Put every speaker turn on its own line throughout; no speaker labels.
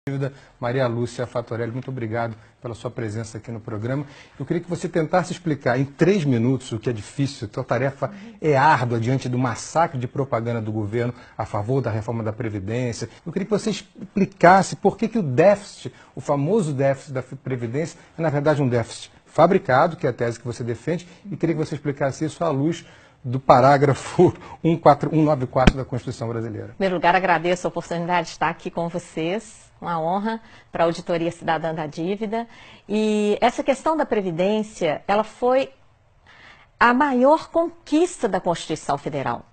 Dívida, Maria Lúcia Fatorelli, muito obrigado pela sua presença aqui no programa. Eu queria que você tentasse explicar em 3 minutos, o que é difícil, a tarefa é árdua diante do massacre de propaganda do governo a favor da reforma da Previdência. Eu queria que você explicasse por que o déficit, o famoso déficit da Previdência, é na verdade um déficit fabricado, que é a tese que você defende, e queria que você explicasse isso à luz do parágrafo 194 da Constituição Brasileira.
Em primeiro lugar, agradeço a oportunidade de estar aqui com vocês, uma honra para a Auditoria Cidadã da Dívida. E essa questão da Previdência, ela foi a maior conquista da Constituição Federal.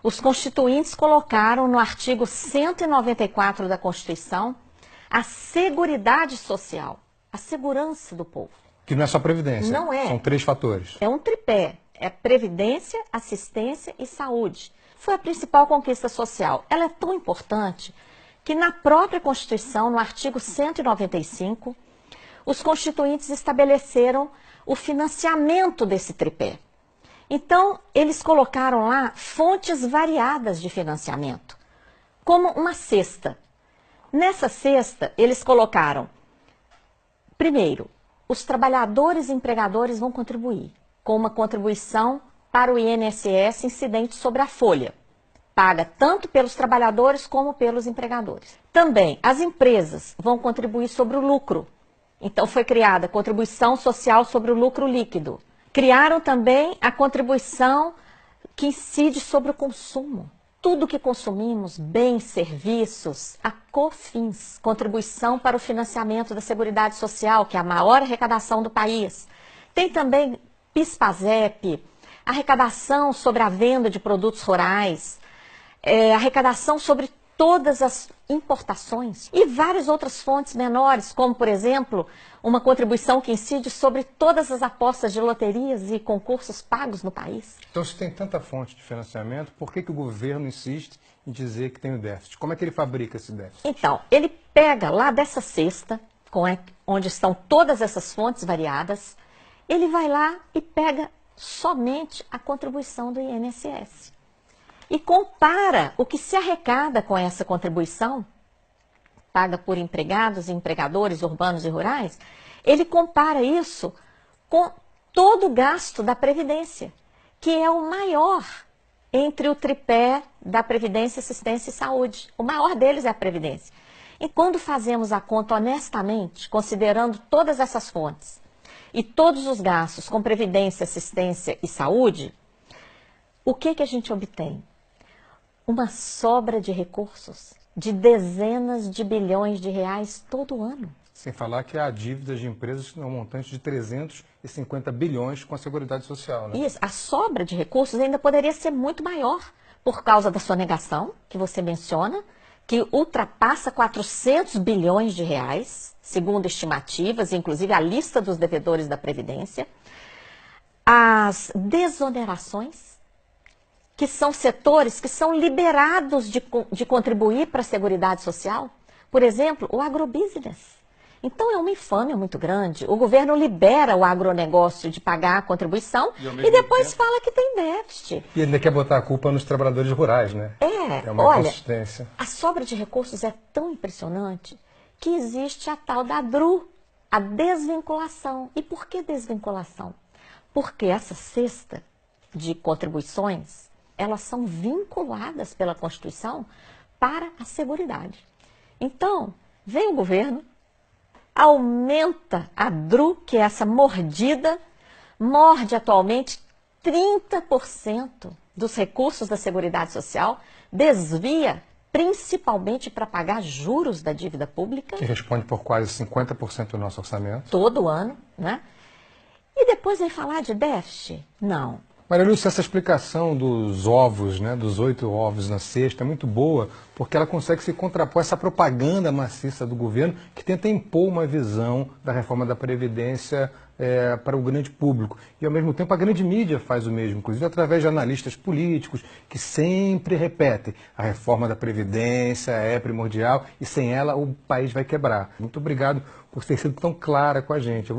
Os constituintes colocaram no artigo 194 da Constituição a seguridade social, a segurança do povo.
Que não é só Previdência,
não é.
São 3 fatores.
É um tripé. É previdência, assistência e saúde. Foi a principal conquista social. Ela é tão importante que na própria Constituição, no artigo 195, os constituintes estabeleceram o financiamento desse tripé. Então, eles colocaram lá fontes variadas de financiamento, como uma cesta. Nessa cesta, eles colocaram, primeiro, os trabalhadores e empregadores vão contribuir com uma contribuição para o INSS incidente sobre a folha, paga tanto pelos trabalhadores como pelos empregadores. Também, as empresas vão contribuir sobre o lucro. Então, foi criada a contribuição social sobre o lucro líquido. Criaram também a contribuição que incide sobre o consumo. Tudo que consumimos, bens, serviços, a COFINS, contribuição para o financiamento da Seguridade Social, que é a maior arrecadação do país. Tem também PIS/PASEP, arrecadação sobre a venda de produtos rurais, arrecadação sobre todas as importações e várias outras fontes menores, como, por exemplo, uma contribuição que incide sobre todas as apostas de loterias e concursos pagos no país.
Então, se tem tanta fonte de financiamento, por que o governo insiste em dizer que tem o déficit? Como é que ele fabrica esse déficit?
Então, ele pega lá dessa cesta, onde estão todas essas fontes variadas, ele vai lá e pega somente a contribuição do INSS. E compara o que se arrecada com essa contribuição, paga por empregados e empregadores urbanos e rurais, ele compara isso com todo o gasto da Previdência, que é o maior entre o tripé da Previdência, Assistência e Saúde. O maior deles é a Previdência. E quando fazemos a conta honestamente, considerando todas essas fontes, e todos os gastos com previdência, assistência e saúde, o que a gente obtém? Uma sobra de recursos de dezenas de bilhões de reais todo ano.
Sem falar que há dívidas de empresas que têm um montante de 350 bilhões com a Seguridade Social, né?
Isso, a sobra de recursos ainda poderia ser muito maior, por causa da sonegação, que você menciona, que ultrapassa 400 bilhões de reais, segundo estimativas, inclusive a lista dos devedores da Previdência. As desonerações, que são setores que são liberados de contribuir para a Seguridade Social. Por exemplo, o agrobusiness. Então, é uma infâmia muito grande. O governo libera o agronegócio de pagar a contribuição e depois fala que tem déficit.
E ainda quer botar a culpa nos trabalhadores rurais, né? É uma
olha,
inconsistência.
A sobra de recursos é tão impressionante que existe a tal da DRU, a desvinculação. E por que desvinculação? Porque essa cesta de contribuições, elas são vinculadas pela Constituição para a Seguridade. Então, vem o governo, aumenta a DRU, que é essa mordida, morde atualmente 30% dos recursos da Seguridade Social, desvia principalmente para pagar juros da dívida pública.
Que responde por quase 50% do nosso orçamento.
Todo ano, né? E depois vem falar de déficit? Não.
Maria Lúcia, essa explicação dos ovos, né, dos 8 ovos na cesta, é muito boa, porque ela consegue se contrapor a essa propaganda maciça do governo que tenta impor uma visão da reforma da Previdência para o grande público. E, ao mesmo tempo, a grande mídia faz o mesmo, inclusive através de analistas políticos que sempre repetem: a reforma da Previdência é primordial e sem ela o país vai quebrar. Muito obrigado por ter sido tão clara com a gente.